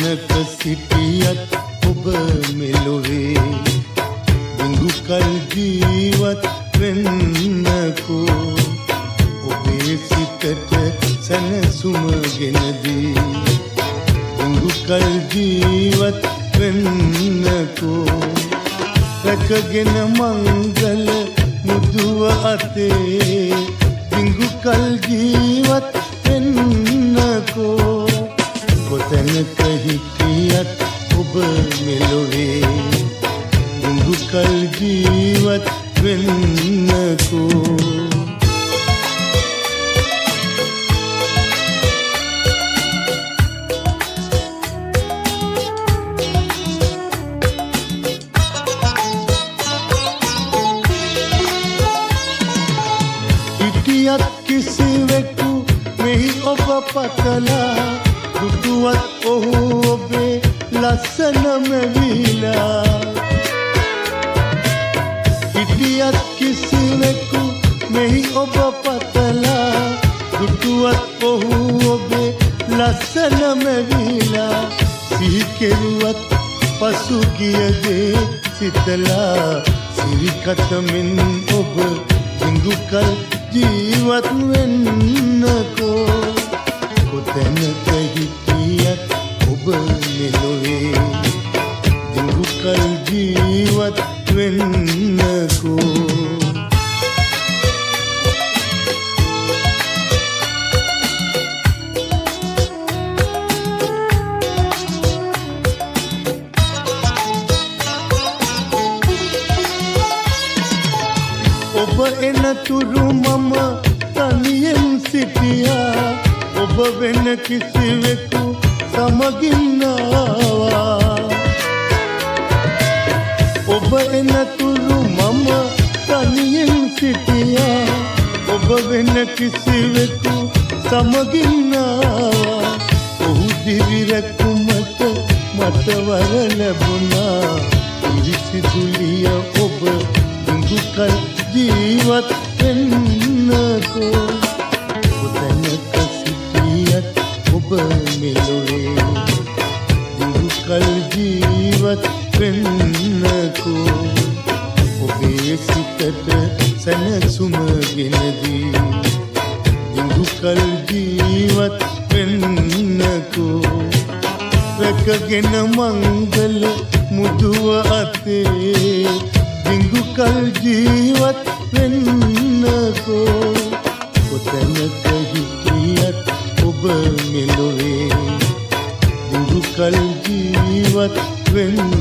කොතැනක සිටියත් ඔබ මෙලොවේ දිඟු කල් ජීවත් වෙන්නකෝ ඔබේ සිතට සැනසුම ගෙනදී දිඟු කල් ජීවත් වෙන්නකෝ රැකගෙන මංගල මුදුව අතේ දිඟු කල් ජීවත් වෙන්නකෝ කොතැනක හිටියත් ඔබ මෙලොවේ දිඟු කල් ජීවත් වෙන්නකෝ හිටියත් කිසිවෙකු මෙහි ඔබ පතලා දුටුවත් ඔහු ඔබේ ලස්සන මෙවිලා හිටියත් කිසිවෙකු මෙහි ඔබ පතලා දුටුවත් ඔහු ඔබේ ලස්සන මෙවිලා සිහි කෙරුවත් පසුගිය දේ සිතලා සිරිකතමින් ඔබ දිඟු කල් ජීවත් වෙන්නකෝ කොතැනක හිටියත් ඔබ මෙලොවේ දිඟු කල් ජීවත් වෙන්නකෝ ඔබ එනතුරු මම තනියෙන් සිටියා ඔබ වෙන කිසිවෙකු සමගින් ආවා ඔබ එනතුරු මම තනියෙන් සිටියා ඔබ වෙන කිසිවෙකු සමගින් ආවා ඔහු දිවි රැකුමට මට වර ලැබුණා ඉරිසිදුලිය ඔබ දිඟු කල් ජීවත් වෙන්නකෝ කොතැනක සිටියත් ඔබ මෙලොවේ දිඟු කල් ජීවත් වෙන්නකෝ ඔබේ සිතට සැනසුම ගෙනදී දිඟු කල් ජීවත් වෙන්නකෝ රැකගෙන මංගල මුදුව අතේ දිඟු කල් ජීවත් වෙන්නකෝ කොතැනක හිටියත් ඔබ මෙලොවේ දිඟු කල් ජීවත් වෙන්නකෝ